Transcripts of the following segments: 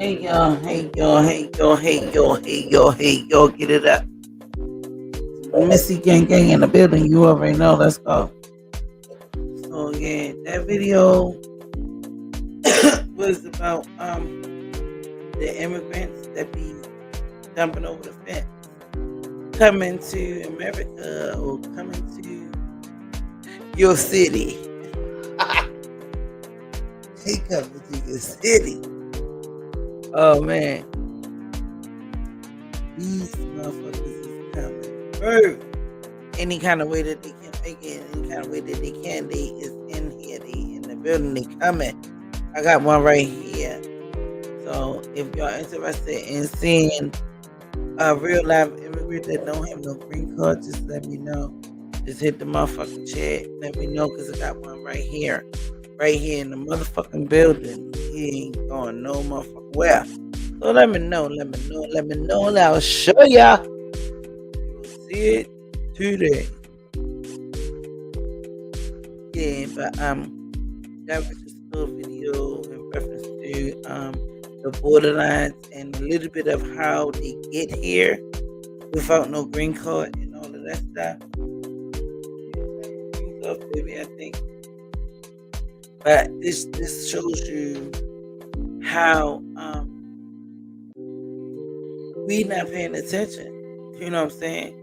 hey y'all, get it up. Missy Gang in the building, you already know, let's go. So yeah, that video was about the immigrants that be jumping over the fence, coming to America or coming to your city. They coming to your city. Oh man, these motherfuckers is coming first. Any kind of way that they can make it, any kind of way that they can, they is in here, they in the building, they coming. I got one right here. So if y'all interested in seeing a real live immigrant that don't have no green card, just let me know. Just hit the motherfucking chat. Let me know because I got one right here. Right here in the motherfucking building. He ain't going no motherfucking where. So let me know. And I'll show ya. You'll see it today. Yeah, but that was just a little video in reference to the borderlines and a little bit of how they get here without no green card and all of that stuff. Baby, I think. But this shows you how we not paying attention. You know what I'm saying?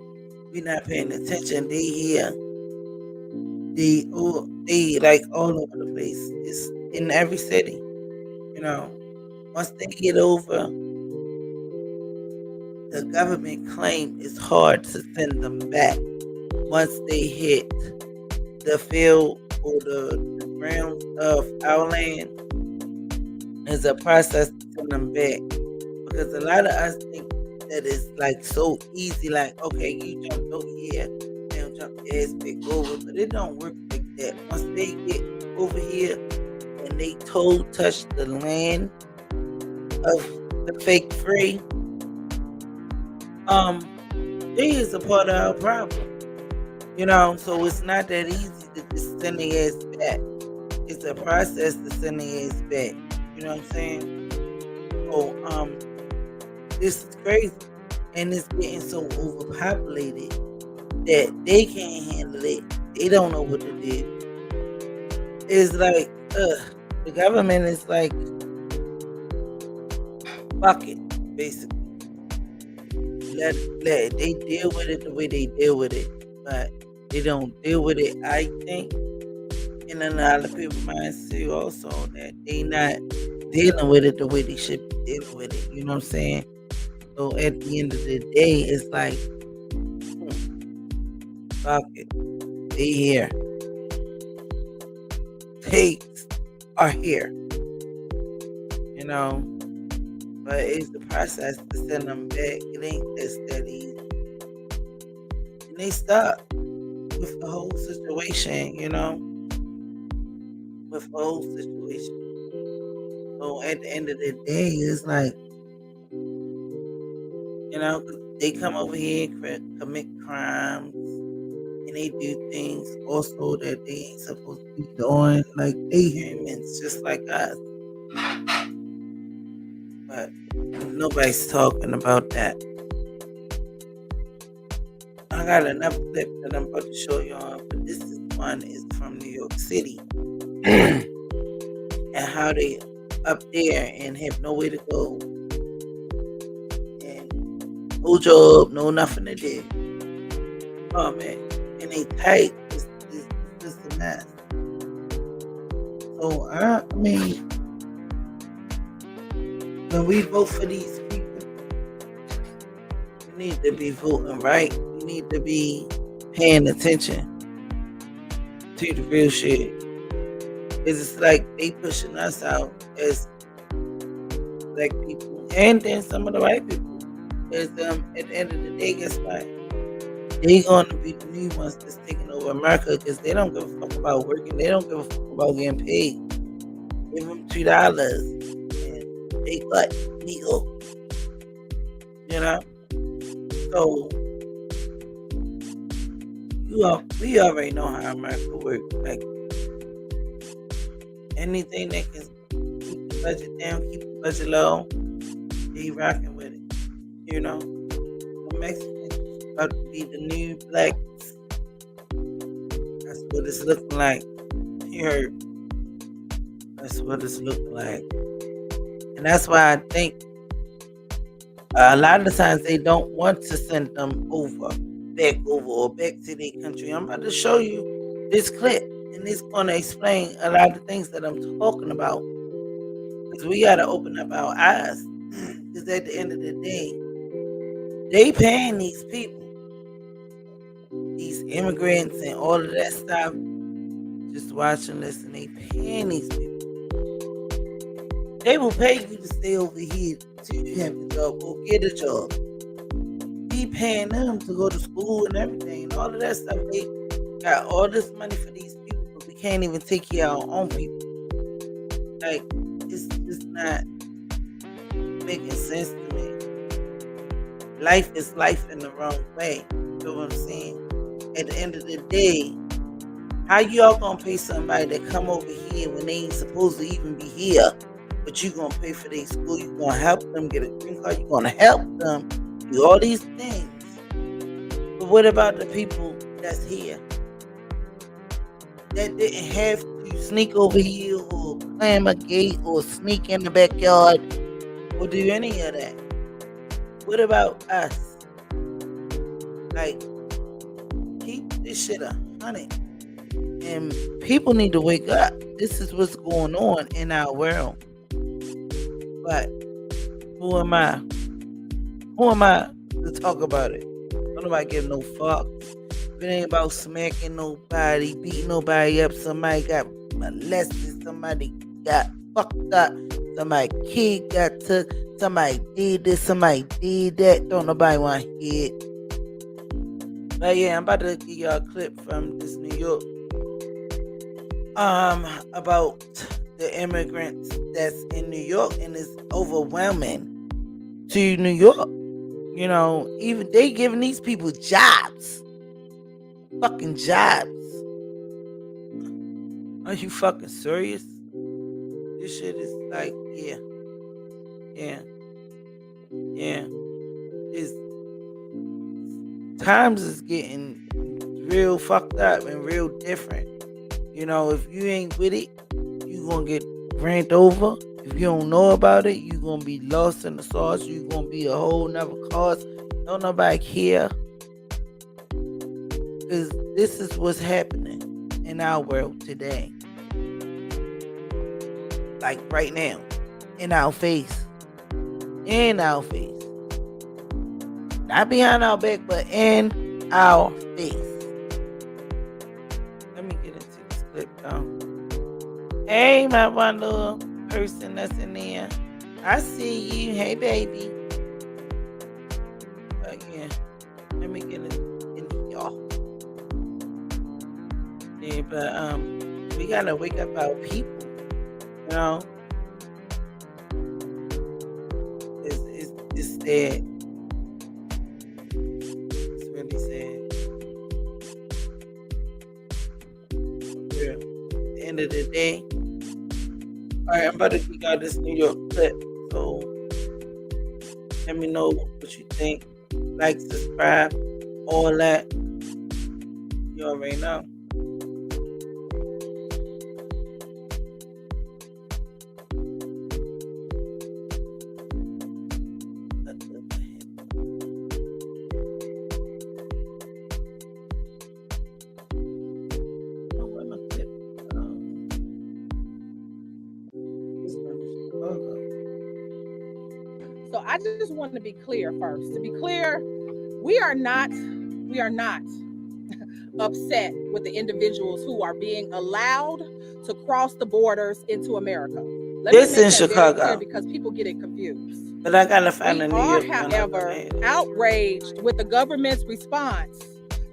We not paying attention. They here. They like all over the place. It's in every city. You know. Once they get over, the government claim it's hard to send them back. Once they hit the field or the grounds of our land, is a process to send them back. Because a lot of us think that it's like so easy, like, okay, you jumped over here, they'll jump your ass back over. But it don't work like that. Once they get over here and they toe touch the land of the fake free, they is a part of our problem. You know, so it's not that easy to just send their ass back. It's a process to send their ass back. You know what I'm saying? So, this is crazy. And it's getting so overpopulated that they can't handle it. They don't know what to do. It's like, the government is like, fuck it, basically. Let they deal with it the way they deal with it. But they don't deal with it, I think, in a lot of people's minds too, also, that they not dealing with it the way they should be dealing with it. You know what I'm saying? So at the end of the day, it's like, fuck it. They here. They are here. You know? But it's the process to send them back. It ain't that easy. And they stuck with the whole situation, you know? With the whole situation. So at the end of the day, it's like, you know, they come over here and commit crimes. And they do things also that they ain't supposed to be doing. Like, they humans just like us. But nobody's talking about that. I got another clip that I'm about to show y'all, but this one is from New York City. And how they up there and have nowhere to go. And no job, no nothing to do. Oh man. And they tight. It's just a mess. So I mean, when we vote for these people, we need to be voting right. We need to be paying attention to the real shit. Because it's like they pushing us out as black people. And then some of the white people. Because at the end of the day, guess what? They going to be the new ones that's taking over America because they don't give a fuck about working. They don't give a fuck about getting paid. Give them $2 and they cut legal. You know? So, we already know how America works. Like, anything that can keep the budget down, keep the budget low, They rocking with it. You know, the Mexicans about to be the new blacks. That's what it's looking like. You heard? That's what it's looking like. And that's why I think a lot of the times they don't want to send them back to their country. I'm about to show you this clip, and it's going to explain a lot of things that I'm talking about. Because we got to open up our eyes. Because at the end of the day, they paying these people, these immigrants and all of that stuff. Just watching this, and they paying these people. They will pay you to stay over here till you have a job or get a job. Be paying them to go to school and everything and all of that stuff. They got all this money for these people, but we can't even take care of our own people. Like, it's just not making sense to me. Life is life in the wrong way. You know what I'm saying? At the end of the day, how y'all gonna pay somebody to come over here when they ain't supposed to even be here? But you gonna pay for their school, you gonna help them get a green card, you gonna help them do all these things. But what about the people that's here? That didn't have to sneak over here or climb a gate or sneak in the backyard or do any of that. What about us? Like, keep this shit 100. And people need to wake up. This is what's going on in our world. But who am I? Who am I to talk about it? Don't nobody give no fuck. If it ain't about smacking nobody, beating nobody up, somebody got molested, somebody got fucked up, somebody kid got took, somebody did this, somebody did that. Don't nobody want to hear it. But yeah, I'm about to give y'all a clip from this New York. About the immigrants that's in New York, and it's overwhelming to New York. You know, even they giving these people jobs. Fucking jobs. Are you fucking serious? This shit is like, yeah. It's times is getting real fucked up and real different. You know, if you ain't with it, you gonna get ran over. If you don't know about it, you gonna be lost in the sauce. You gonna be a whole nother cause. Don't nobody care. Because this is what's happening in our world today. Like right now. In our face. In our face. Not behind our back, but in our face. Let me get into this clip though. Hey, my one little person that's in there. I see you. Hey, baby. But yeah, let me get into y'all. Yeah, but we gotta wake up our people. You know, it's sad. It's really sad. Yeah. At the end of the day. Alright, I'm about to kick out this New York clip. So let me know what you think. Like, subscribe, all that. You already know. So I just want to be clear first. To be clear, we are not upset with the individuals who are being allowed to cross the borders into America. Let This me make in that Chicago. very clear because people get it confused. But I gotta find We a New are, York however, outraged with the government's response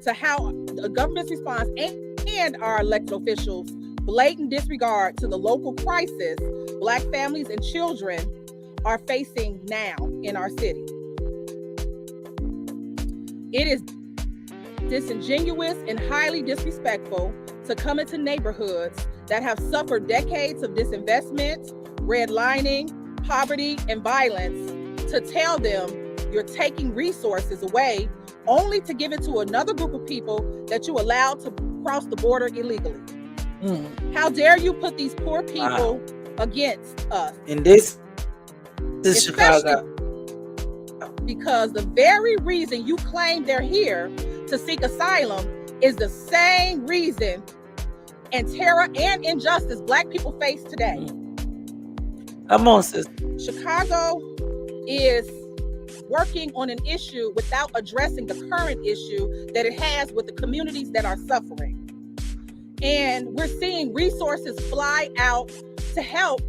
to how the government's response and our elected officials' blatant disregard to the local crisis Black families and children are facing now in our city. It is disingenuous and highly disrespectful to come into neighborhoods that have suffered decades of disinvestment, redlining, poverty, and violence to tell them you're taking resources away only to give it to another group of people that you allowed to cross the border illegally. How dare you put these poor people against us? And this is Especially Chicago. Because the very reason you claim they're here to seek asylum is the same reason and terror and injustice Black people face today. Come on, sister. Chicago is working on an issue without addressing the current issue that it has with the communities that are suffering. And we're seeing resources fly out to help,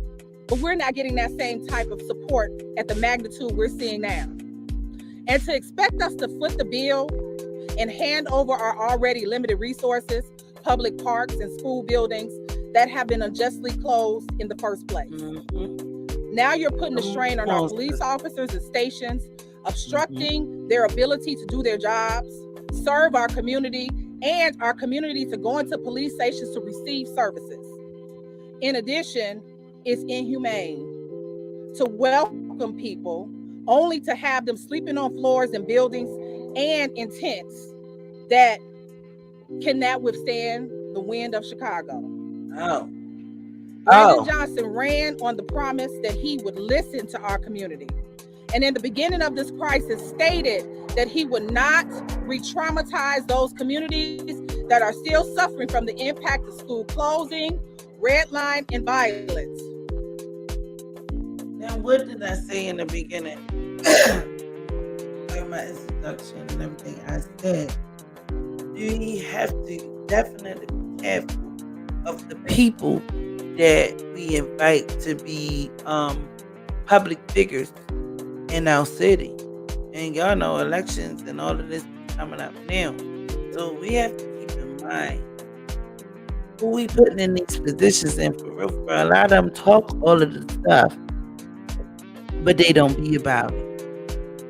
but we're not getting that same type of support at the magnitude we're seeing now. And to expect us to foot the bill and hand over our already limited resources, public parks and school buildings that have been unjustly closed in the first place. Now you're putting a strain on our police officers and stations, obstructing their ability to do their jobs, serve our community, and our community to go into police stations to receive services. In addition, it's inhumane to welcome people only to have them sleeping on floors in buildings and in tents that cannot withstand the wind of Chicago. Brandon Johnson ran on the promise that he would listen to our community. And in the beginning of this crisis stated that he would not re-traumatize those communities that are still suffering from the impact of school closing, red line, and violence. Now, what did I say in the beginning? In my introduction and everything I said, we have to definitely be careful of the people that we invite to be public figures in our city. And y'all know elections and all of this is coming up now. So we have to keep in mind who we putting in these positions. And for real, for a lot of them talk all of the stuff, but they don't be about it.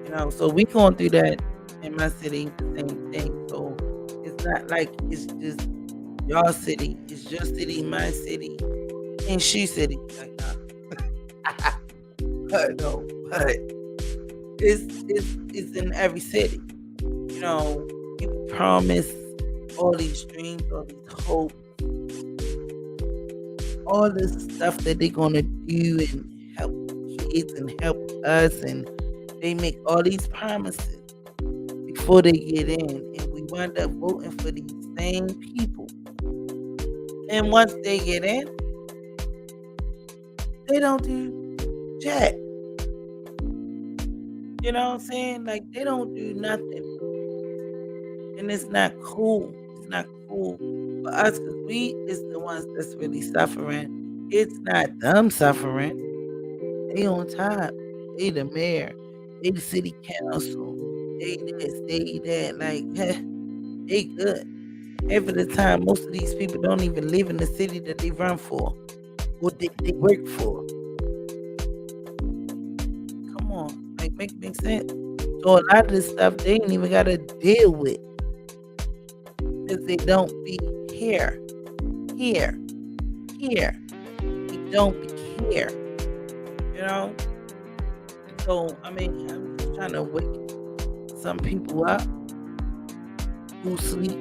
You know, so we going through that in my city, the same thing. So it's not like it's just y'all city, it's your city, my city, and she city. Like, no, but it's in every city. You know, people promise all these dreams, all these hopes, all this stuff that they're gonna do and help kids and help us, and they make all these promises before they get in, and we wind up voting for these same people. And once they get in, they don't do jack. You know what I'm saying? Like, they don't do nothing. And it's not cool. It's not cool for us, because we is the ones that's really suffering. It's not them suffering. They on top. They the mayor. They the city council. They this, they that. Like, they good. Half of the time, most of these people don't even live in the city that they run for or they work for. Come on, like, make sense. So a lot of this stuff they ain't even gotta deal with, because they don't be here. They don't be here. You know? So, I mean, I'm just trying to wake some people up who sleep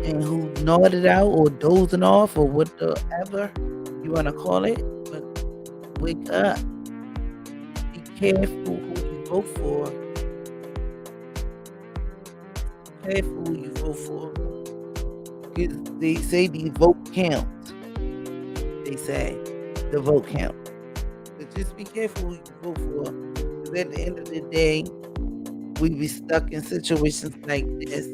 and who nodded out or dozing off or whatever you want to call it. But wake up. Be careful who you vote for. Be careful who you vote for. Because they say the vote counts. They say the vote counts. But just be careful who you vote for. Because at the end of the day, we be stuck in situations like this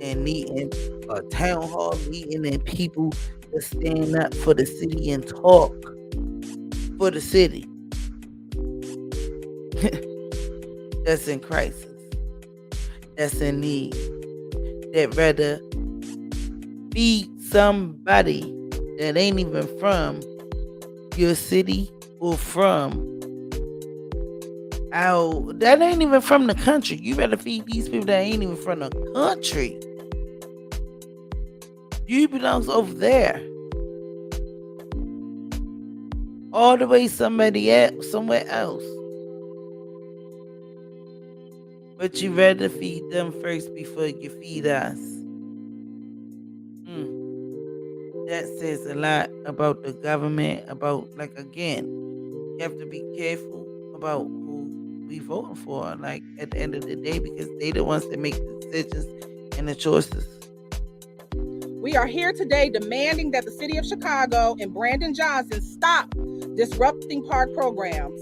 and needing a town hall meeting and people to stand up for the city and talk for the city. That's in crisis. That's in need. That rather feed somebody that ain't even from your city or that ain't even from the country. You better feed these people that ain't even from the country. You belongs over there. All the way somewhere else. But you rather feed them first before you feed us. That says a lot about the government, about, like, again, you have to be careful about who we voting for, like, at the end of the day, because they the ones that make the decisions and the choices. We are here today demanding that the city of Chicago and Brandon Johnson stop disrupting park programs,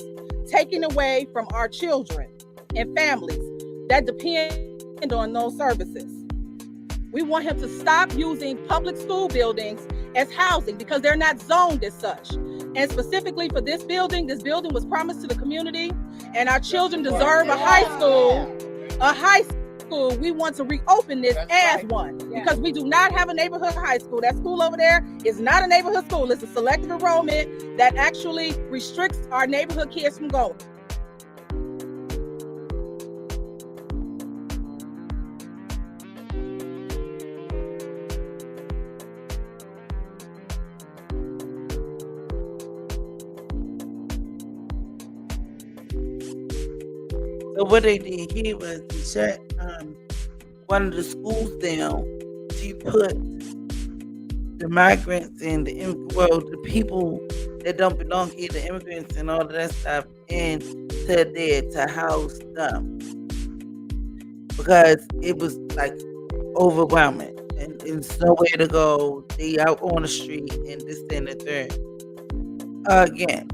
taking away from our children and families that depend on those services. We want him to stop using public school buildings as housing because they're not zoned as such. And specifically for this building was promised to the community, and our children deserve a high school. A high school, we want to reopen this as one because we do not have a neighborhood high school. That school over there is not a neighborhood school. It's a selective enrollment that actually restricts our neighborhood kids from going. So what they did here was to shut one of the schools down to put the migrants and the people that don't belong here, the immigrants and all of that stuff, into there to house them because it was like overwhelming and there's nowhere to go. They out on the street and this and the third. Again,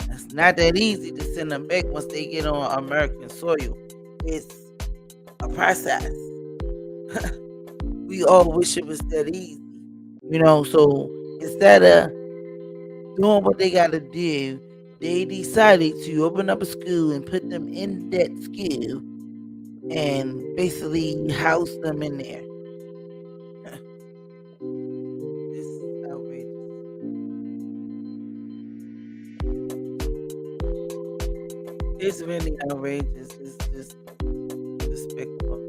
it's not that easy to send them back once they get on American soil. It's a process. We all wish it was that easy, so instead of doing what they got to do, they decided to open up a school and put them in that school and basically house them in there. This is outrageous. It's really outrageous. It's just despicable.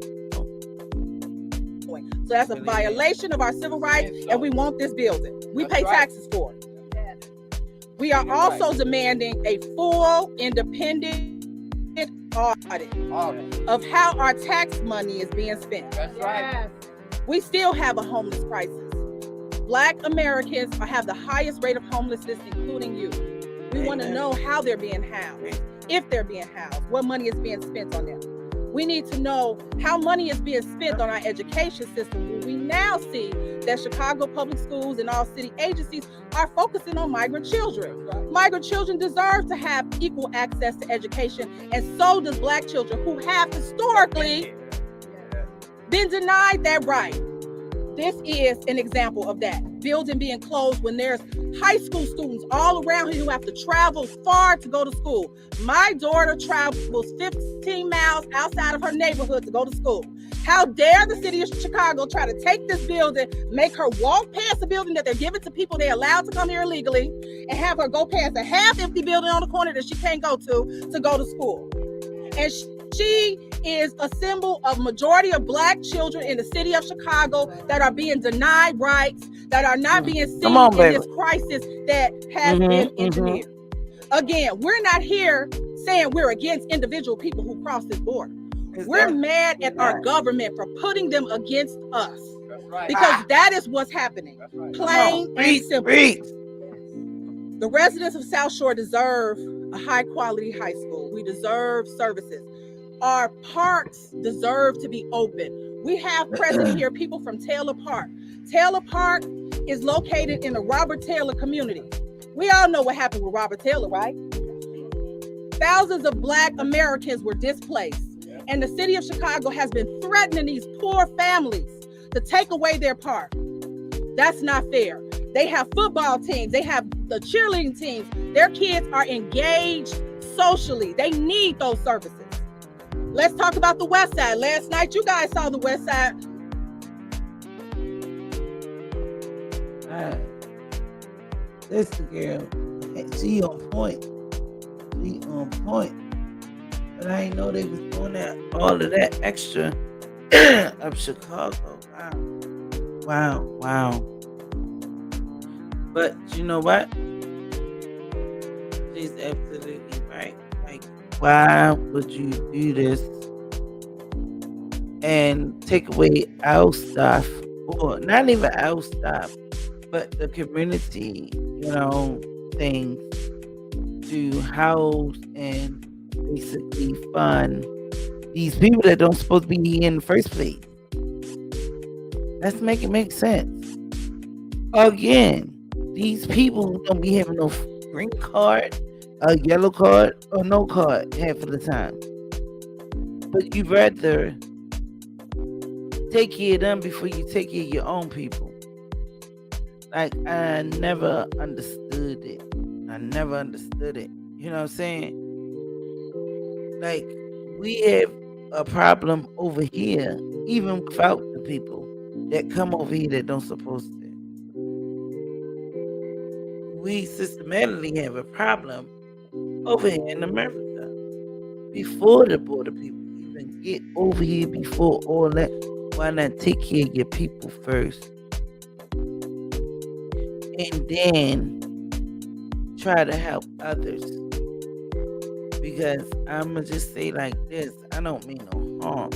So that's a violation of our civil rights, and we want this building. We pay taxes for it. We are also demanding a full, independent audit of how our tax money is being spent. That's right. We still have a homeless crisis. Black Americans have the highest rate of homelessness, including youth. We want to know how they're being housed, if they're being housed, what money is being spent on them. We need to know how money is being spent on our education system. We now see that Chicago public schools and all city agencies are focusing on migrant children. Migrant children deserve to have equal access to education, and so does Black children who have historically been denied that right. This is an example of that. Building being closed when there's high school students all around here who have to travel far to go to school. My daughter travels 15 miles outside of her neighborhood to go to school. How dare the city of Chicago try to take this building, make her walk past the building that they're giving to people they're allowed to come here illegally, and have her go past a half-empty building on the corner that she can't go to school. And she is a symbol of majority of Black children in the city of Chicago that are being denied rights, that are not being seen in this crisis that has been engineered. Again, we're not here saying we're against individual people who cross this border. We're mad at our government for putting them against us. Because that is what's happening. Plain and simple. The residents of South Shore deserve a high quality high school. We deserve services. Our parks deserve to be open. We have present here people from Taylor Park. Taylor Park is located in the Robert Taylor community. We all know what happened with Robert Taylor, right? Thousands of Black Americans were displaced, and the city of Chicago has been threatening these poor families to take away their park. That's not fair. They have football teams, they have the cheerleading teams. Their kids are engaged socially. They need those services. Let's talk about the West Side. Last night, you guys saw the West Side. This girl, she on point. She on point. But I didn't know they was doing that, all of that extra of Chicago. Wow. But you know what? She's absolutely right. Like, why would you do this and take away our stuff, or not even our stuff, but the community, things to house and basically fund these people that don't supposed to be here in the first place. Let's make it make sense. Again, these people don't be having no green card, a yellow card, or no card half of the time. But you rather take care of them before you take care of your own people. Like, I never understood it. You know what I'm saying? Like, we have a problem over here, even without the people that come over here that don't supposed to. We systematically have a problem over here in America before the border people even get over here, before all that. Why not take care of your people first and then try to help others? Because I'ma just say like this, I don't mean no harm.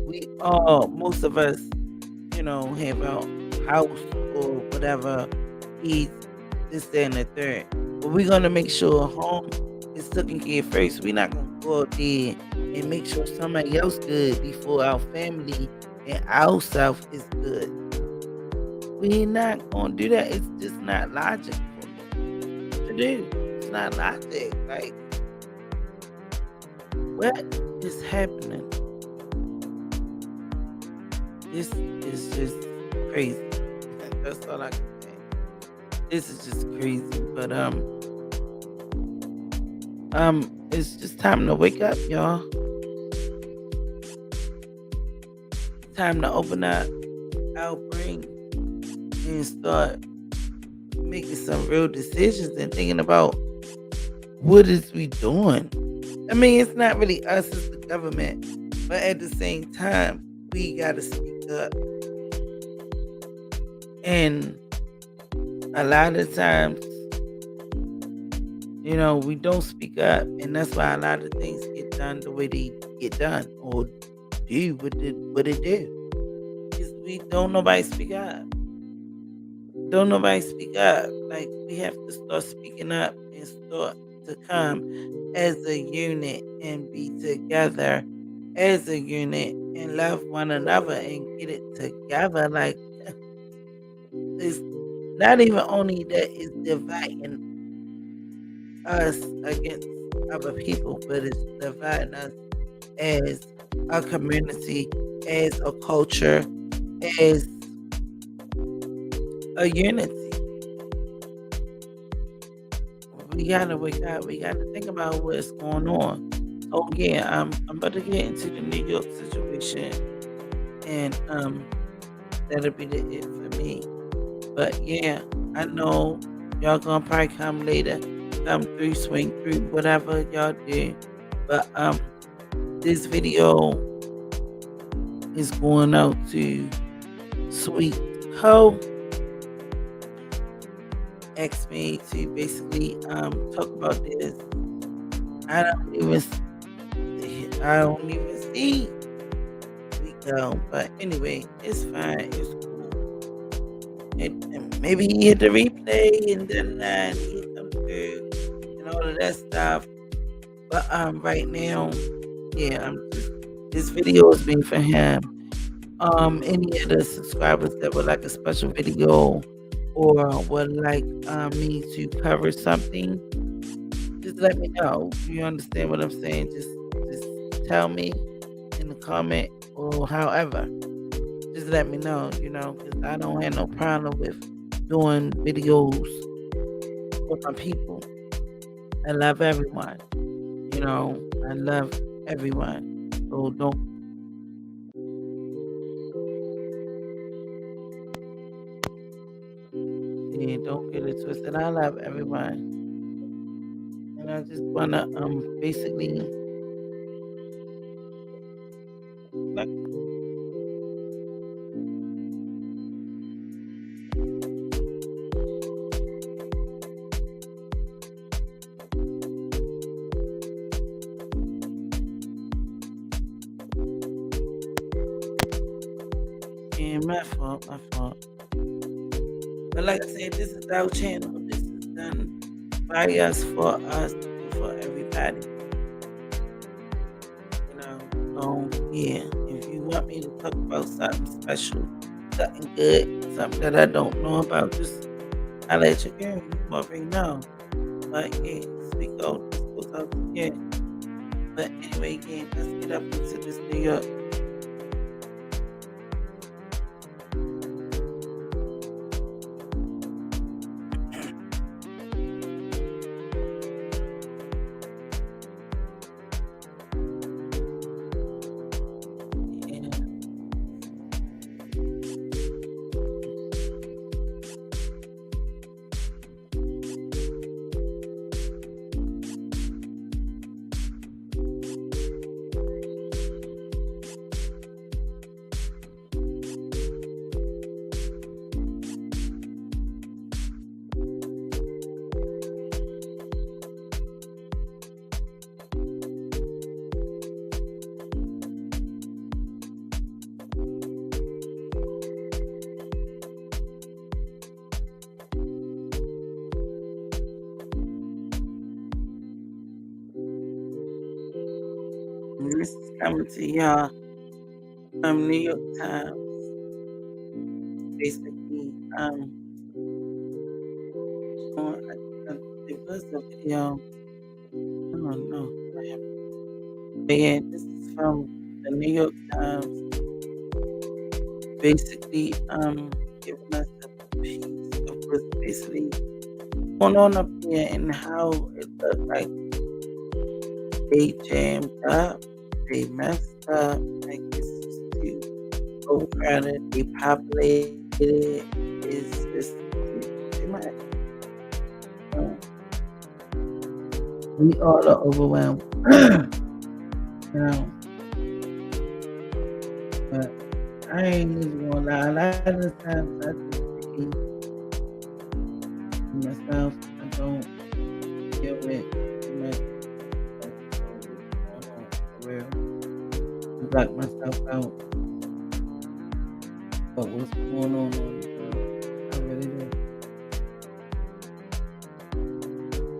We all, most of us, have our house or whatever, eat this, that, and the third. But we're gonna make sure home is taken care of first. We're not gonna go out there and make sure somebody else good before our family and ourselves is good. We're not gonna do that. It's just not logical to do. It's not logic. Like, what is happening? This is just crazy. That's all I can say. This is just crazy. But it's just time to wake up, y'all. Time to open up our brain and start making some real decisions and thinking about what is we doing. I mean, it's not really us, it's the government. But at the same time, we gotta speak up. And a lot of times, we don't speak up, and that's why a lot of things get done the way they get done, or do what it do. Because we don't nobody speak up. Don't nobody speak up. Like, we have to start speaking up and start to come as a unit and be together as a unit and love one another and get it together. Like, it's not even only that it's dividing us against other people, but it's dividing us as a community, as a culture, as a unity. We gotta wake up. We gotta think about what's going on. Oh yeah, I'm about to get into the New York situation, and that'll be the it for me. But yeah, I know y'all gonna probably come later, come through, swing through, whatever y'all do. But this video is going out to Sweet Ho. Asked me to basically talk about this. I don't even see Rico, but anyway, it's fine. It's cool. And maybe he hit the replay and then he come through and all of that stuff. But right now, yeah, this video is being for him. Any of the subscribers that would like a special video or would like me to cover something, just let me know. You understand what I'm saying? Just tell me in the comment or however. Just let me know, because I don't have no problem with doing videos for my people. I love everyone. I love everyone. So don't get it twisted. I love everyone. And I just wanna basically like My fault. But like I said, this is our channel. This is done by us, and for everybody. Yeah. If you want me to talk about something special, something good, something that I don't know about, just I'll let you girl. You already know. But yeah, speak out. This goes out to you. But anyway, again, let's get up into this New York. This is coming to y'all from New York Times. Basically, it was a video. I don't know. But yeah, this is from the New York Times. Basically, giving us a piece of what's basically going on up here and how it looks like they jammed up, they messed up, like it's too overcrowded, depopulated. It's just too much. We all are overwhelmed. But I ain't even gonna lie. A lot of the times I just think myself, I don't deal with too much going on for real. I block myself out. But what's going on the world? I really do.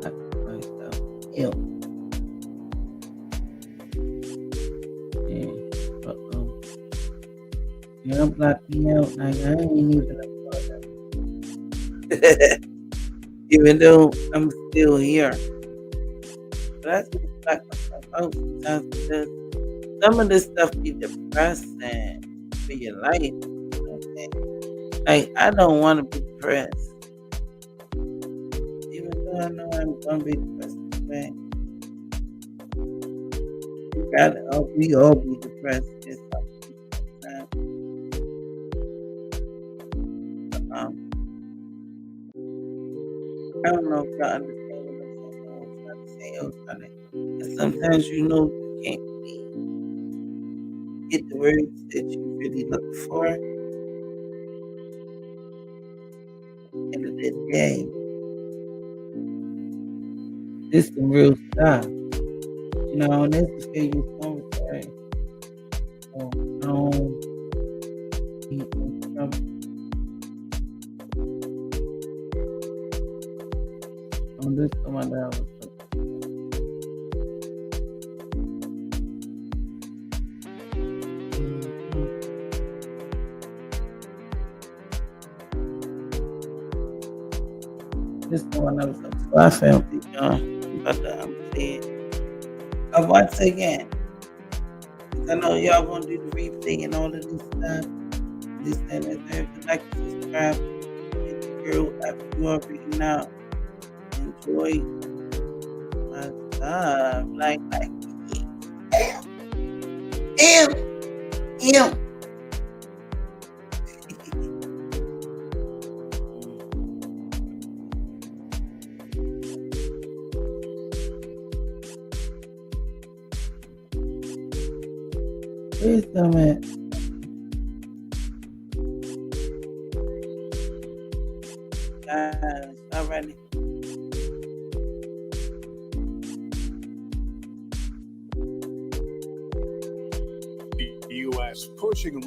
I block myself ill. Yeah, block me out. Like I ain't even even though I'm still here. But I just block myself out sometimes because some of this stuff be depressing for your life. Okay? Like I don't want to be depressed. Even though I know I'm gonna be depressed today. We all be depressed at some time. I don't know if y'all understand what I'm trying to say. And sometimes you can't really get the words that you really look for. End of the day, this is the real stuff. And this is where you come from. This someone that was this one that was so I felt it, but I'm saying once again, I know y'all want to do the replay and all of this stuff. This and that, like subscribe, hit the girl after you already know. Enjoy my stuff. Like, ew. Wait a minute. Guys, already. U.S. pushing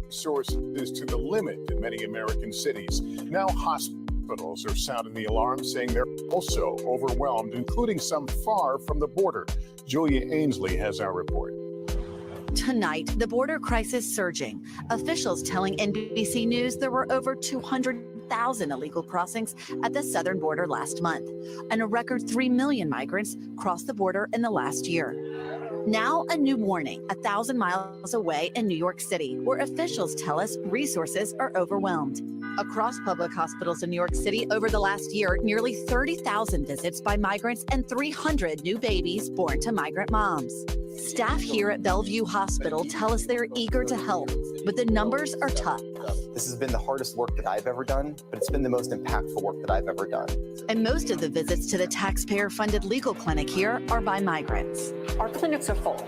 resources to the limit in many American cities. Now hospitals are sounding the alarm, saying they're also overwhelmed, including some far from the border. Julia Ainsley has our report. Tonight, the border crisis surging. Officials telling NBC News there were over 200,000 illegal crossings at the southern border last month, and a record 3 million migrants crossed the border in the last year. Now, a new warning 1,000 miles away in New York City, where officials tell us resources are overwhelmed. Across public hospitals in New York City over the last year, nearly 30,000 visits by migrants and 300 new babies born to migrant moms. Staff here at Bellevue Hospital tell us they're eager to help, but the numbers are tough. This has been the hardest work that I've ever done, but it's been the most impactful work that I've ever done. And most of the visits to the taxpayer-funded legal clinic here are by migrants. Our clinics are full,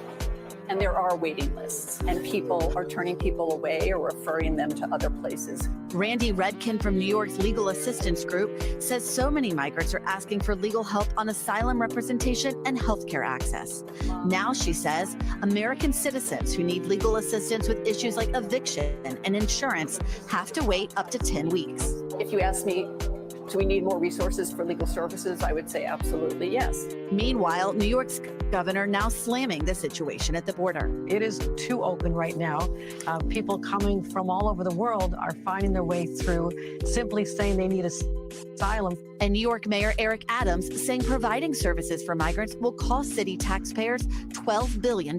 and there are waiting lists, and people are turning people away or referring them to other places. Randy Redkin from New York's Legal Assistance Group says so many migrants are asking for legal help on asylum representation and healthcare access. Now, she says, American citizens who need legal assistance with issues like eviction and insurance have to wait up to 10 weeks. If you ask me, do we need more resources for legal services? I would say absolutely yes. Meanwhile, New York's governor now slamming the situation at the border. It is too open right now. People coming from all over the world are finding their way through, simply saying they need asylum. And New York Mayor Eric Adams saying providing services for migrants will cost city taxpayers $12 billion.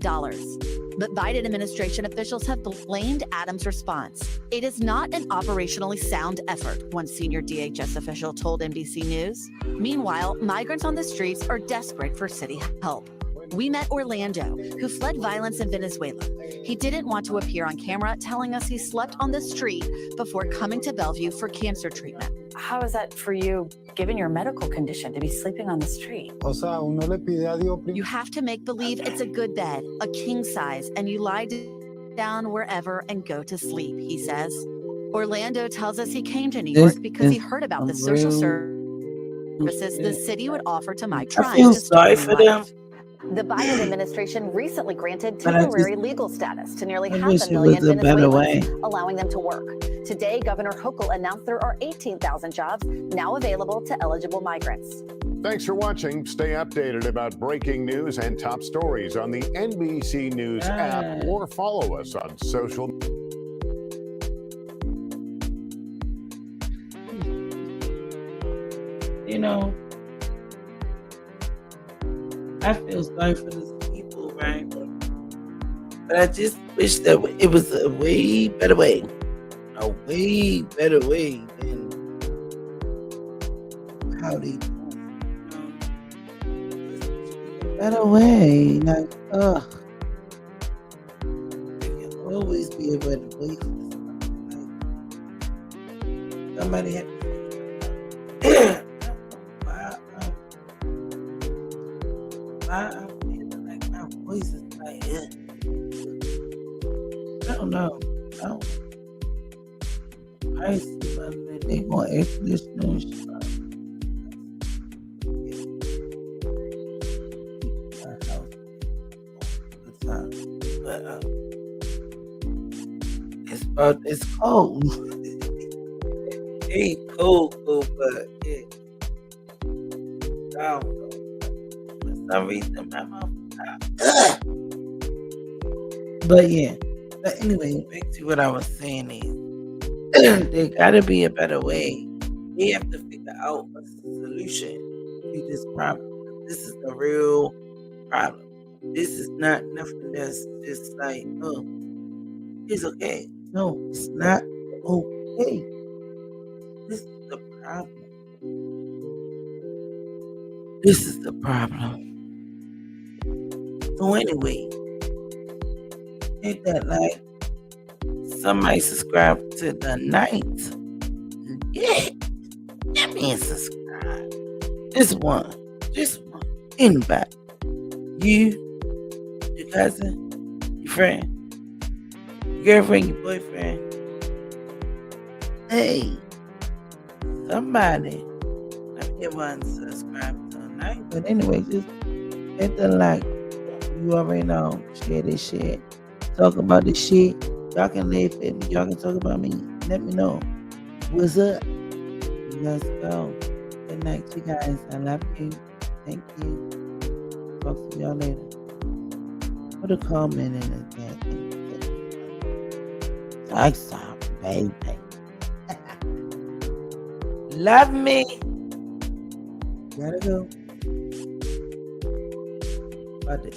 But Biden administration officials have blamed Adams' response. It is not an operationally sound effort, one senior DHS official told NBC News. Meanwhile, migrants on the streets are desperate for city help. We met Orlando, who fled violence in Venezuela. He didn't want to appear on camera, telling us he slept on the street before coming to Bellevue for cancer treatment. How is that for you, given your medical condition, to be sleeping on the street? You have to make believe it's a good bed, a king size, and you lie down wherever and go to sleep, he says. Orlando tells us he came to New York because he heard about the social services the city would offer to migrants. I feel sorry for them. The Biden administration recently granted temporary legal status to nearly I 500,000 Venezuelans, way. allowing them to work. Today, Governor Hochul announced there are 18,000 jobs now available to eligible migrants. Thanks for watching. Stay updated about breaking news and top stories on the NBC News app, or follow us on social media. You know, I feel sorry for these people, right? But I just wish that it was a way better way. A way better way than how they do it. A better way. Like, ugh. There can always be a better way for something. Like, somebody had I'm feeling like my voice is like, I don't know. I see my they want air conditioner and shit. But it's cold. It ain't cold, but yeah. I don't know. For some reason, my mouth. But yeah. But anyway, back to what I was saying is there gotta be a better way. We have to figure out a solution to this problem. This is a real problem. This is not nothing that's just like, oh, it's okay. No, it's not okay. This is the problem. This is the problem. So anyway, hit that like. Somebody subscribe to the night. Yeah. That means subscribe. Just one. Anybody. You, your cousin, your friend, your girlfriend, your boyfriend. Hey. Somebody. I forget one subscribe to the night. But anyway, just hit the like. You already know. Share this shit. Talk about this shit. Y'all can live it. Y'all can talk about me. Let me know. What's up? Let's go. Good night, you guys. I love you. Thank you. Talk to y'all later. Put a comment in the chat. I saw, baby. Love me. Gotta go. About to